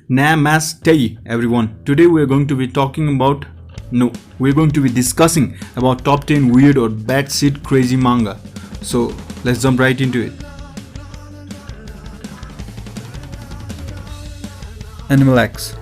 Namaste everyone. Today we are going to be we're going to be discussing about top 10 weird or batshit crazy manga. So let's jump right into it. Animal X.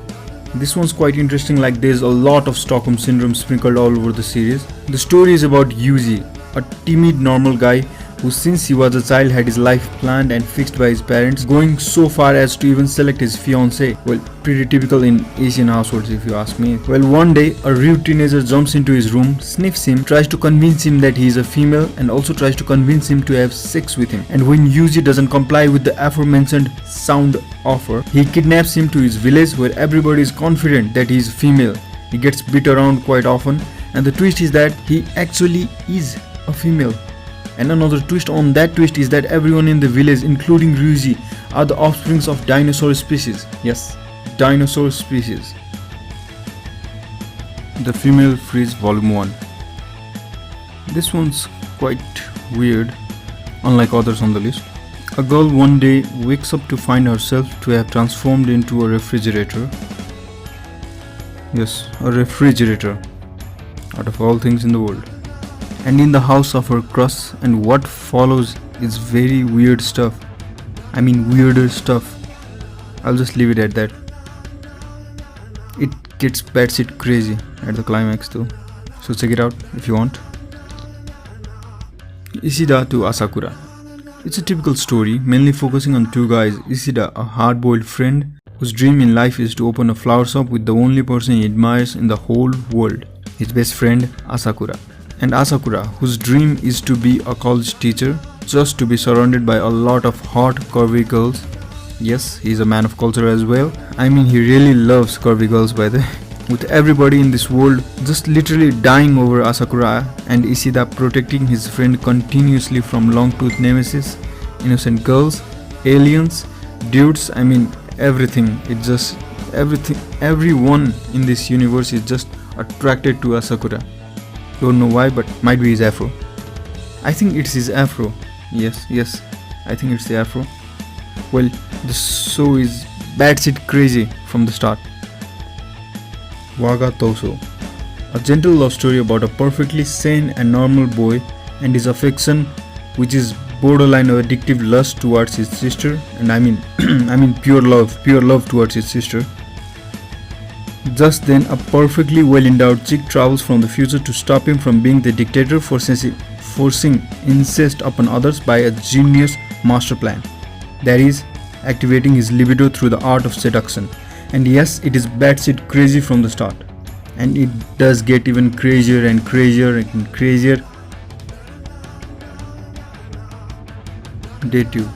This one's quite interesting, like there's a lot of Stockholm Syndrome sprinkled all over the series. The story is about Yuji, a timid normal guy who since he was a child had his life planned and fixed by his parents, going so far as to even select his fiancée. Well, pretty typical in Asian households if you ask me. Well, one day a rude teenager jumps into his room, sniffs him, tries to convince him that he is a female and also tries to convince him to have sex with him. And when Yuji doesn't comply with the aforementioned sound offer, he kidnaps him to his village where everybody is confident that he is female. He gets beat around quite often, and the twist is that he actually is a female. And another twist on that twist is that everyone in the village, including Ryuji, are the offsprings of dinosaur species. Yes, dinosaur species. The Female Freeze Volume 1. This one's quite weird, unlike others on the list. A girl one day wakes up to find herself to have transformed into a refrigerator. Yes, a refrigerator, out of all things in the world. And in the house of her crush, and what follows is very weird stuff. I mean weirder stuff. I'll just leave it at that. It gets batshit crazy at the climax though, so check it out if you want. Ishida To Asakura. It's a typical story, mainly focusing on two guys. Ishida, a hard-boiled friend whose dream in life is to open a flower shop with the only person he admires in the whole world, his best friend Asakura. And Asakura, whose dream is to be a college teacher, just to be surrounded by a lot of hot, curvy girls. Yes, he's a man of culture as well. I mean, he really loves curvy girls by the way. With everybody in this world just literally dying over Asakura, and Ishida protecting his friend continuously from long-toothed nemesis, innocent girls, aliens, dudes, I mean everything. It's just everything. Everyone in this universe is just attracted to Asakura. Don't know why, but might be his afro. I think it's his afro. Yes, I think it's the afro. Well, the show is batshit crazy from the start. Waga Toso. A gentle love story about a perfectly sane and normal boy and his affection, which is borderline of addictive lust towards his sister, and I mean pure love towards his sister. Just then, a perfectly well-endowed chick travels from the future to stop him from being the dictator, forcing incest upon others by a genius master plan. That is, activating his libido through the art of seduction. And yes, it is batshit crazy from the start. And it does get even crazier and crazier and crazier. Date you.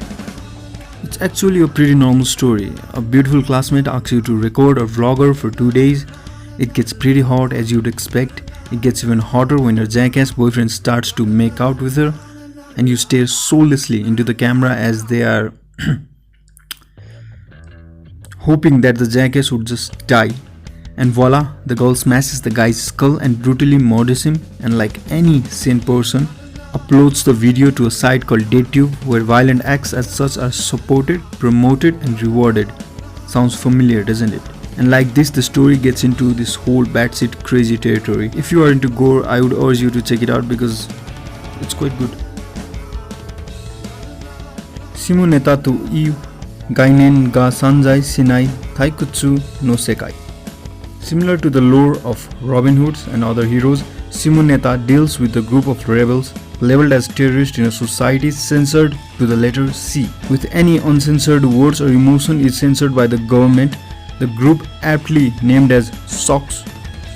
It's actually a pretty normal story. A beautiful classmate asks you to record a vlogger for 2 days. It gets pretty hot as you'd expect. It gets even hotter when your jackass boyfriend starts to make out with her, and you stare soullessly into the camera as they are hoping that the jackass would just die. And voila, the girl smashes the guy's skull and brutally murders him, and like any sane person, uploads the video to a site called DateTube, where violent acts as such are supported, promoted and rewarded. Sounds familiar, doesn't it? And like this, the story gets into this whole batshit crazy territory. If you are into gore, I would urge you to check it out because it's quite good. Shimoneta to iu gainen ga sanjai shinai taikutsu no sekai. Similar to the lore of Robin Hoods and other heroes, Shimoneta deals with a group of rebels labeled as terrorists in a society censored to the letter C. With any uncensored words or emotion is censored by the government. The group, aptly named as Socks,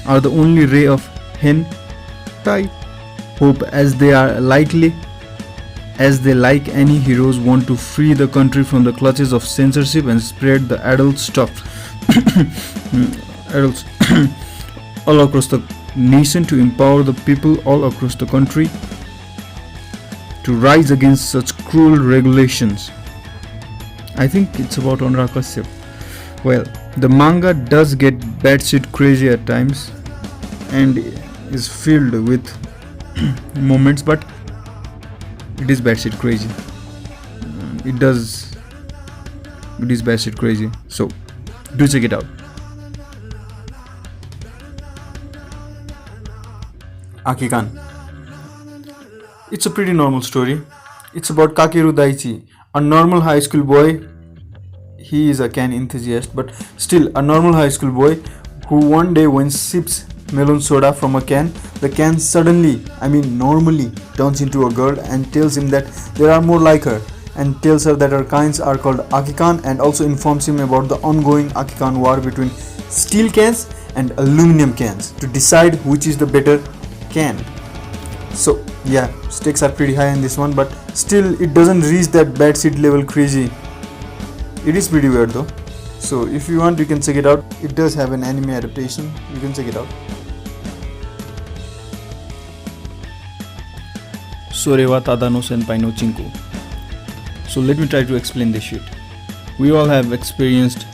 are the only ray of hentai hope, as they like any heroes want to free the country from the clutches of censorship and spread the adult stuff adults all across the nation, to empower the people all across the country to rise against such cruel regulations. I think it's about Anurag Kashyap. Well, the manga does get batshit crazy at times and is filled with moments, but it is batshit crazy. It is batshit crazy. So Do check it out. Akikan. It's a pretty normal story. It's about Kakeru Daichi, a normal high school boy. He is a can enthusiast, but still a normal high school boy who one day when sips melon soda from a can, the can suddenly, normally, turns into a girl and tells him that there are more like her, and tells her that her kinds are called Akikan, and also informs him about the ongoing Akikan war between steel cans and aluminum cans to decide which is the better can. So yeah, stakes are pretty high in this one, but still it doesn't reach that bad shit level crazy. It is pretty weird though. So if you want, you can check it out. It does have an anime adaptation. You can check it out. Sorewa tada no senpai no chinku. So let me try to explain this shit. We all have experienced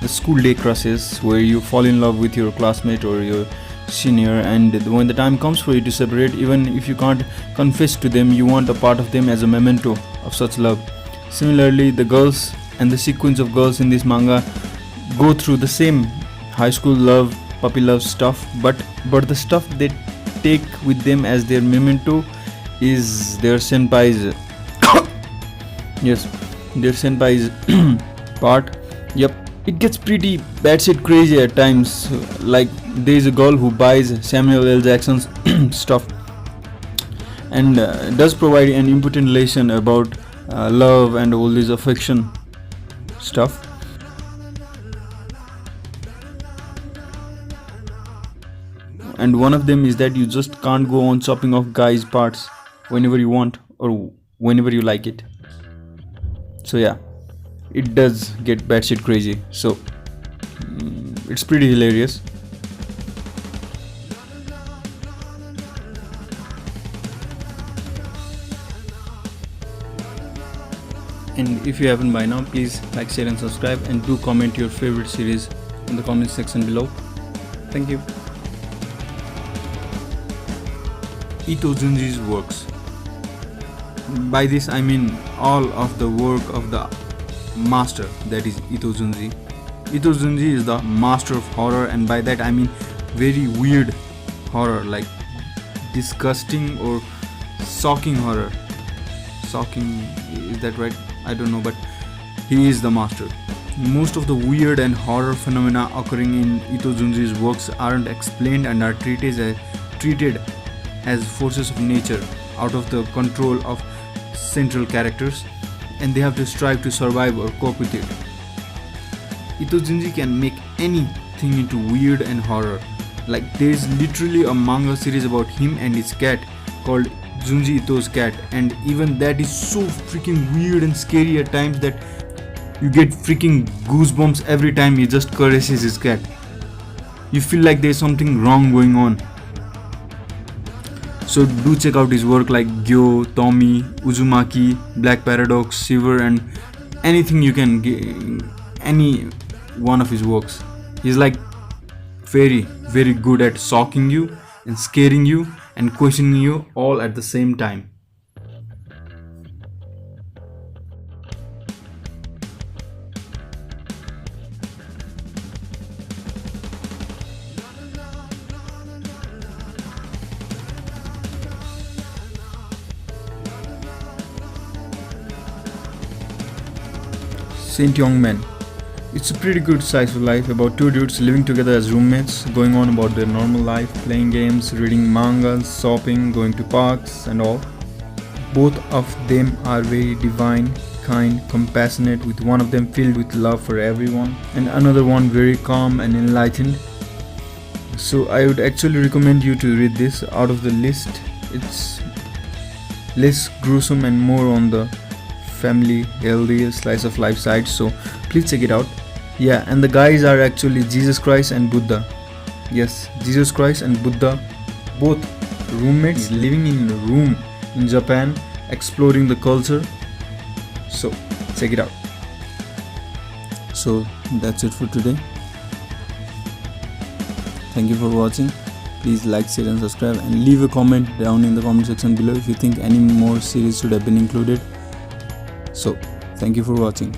the school day crushes where you fall in love with your classmate or your senior, and when the time comes for you to separate, even if you can't confess to them, you want a part of them as a memento of such love. Similarly, the girls and the sequence of girls in this manga go through the same high school love, puppy love stuff, but the stuff they take with them as their memento is their senpai's yes, their senpai's part. Yep, it gets pretty batshit crazy at times. Like there is a girl who buys Samuel L. Jackson's stuff and does provide an important lesson about love and all this affection stuff. And one of them is that you just can't go on chopping off guys' parts whenever you want or whenever you like it. So yeah, it does get batshit crazy. So it's pretty hilarious. And if you haven't by now, please like, share and subscribe, and do comment your favorite series in the comment section below. Thank you. Ito Junji's works. By this I mean all of the work of the master, that is Ito Junji. Ito Junji is the master of horror, and by that I mean very weird horror, like disgusting or shocking horror. Shocking, is that right? I don't know, but he is the master. Most of the weird and horror phenomena occurring in Ito Junji's works aren't explained and are treated as forces of nature out of the control of central characters, and they have to strive to survive or cope with it. Ito Junji can make anything into weird and horror. Like there is literally a manga series about him and his cat called Junji Ito's Cat, and even that is so freaking weird and scary at times that you get freaking goosebumps every time he just caresses his cat. You feel like there's something wrong going on. So do check out his work like Gyo, Tommy, Uzumaki, Black Paradox, Shiver, and anything you can get, any one of his works. He's like very good at shocking you and scaring you and questioning you all at the same time. Saint Young Man. It's a pretty good slice of life about two dudes living together as roommates, going on about their normal life, playing games, reading mangas, shopping, going to parks and all. Both of them are very divine, kind, compassionate, with one of them filled with love for everyone and another one very calm and enlightened. So I would actually recommend you to read this. Out of the list, it's less gruesome and more on the family, healthy slice of life side, so please check it out. Yeah, and the guys are actually Jesus Christ and Buddha. Yes, Jesus Christ and Buddha, both roommates living in a room in Japan, exploring the culture. So check it out. So that's it for today. Thank you for watching. Please like, share and subscribe, and leave a comment down in the comment section below if you think any more series should have been included. So thank you for watching.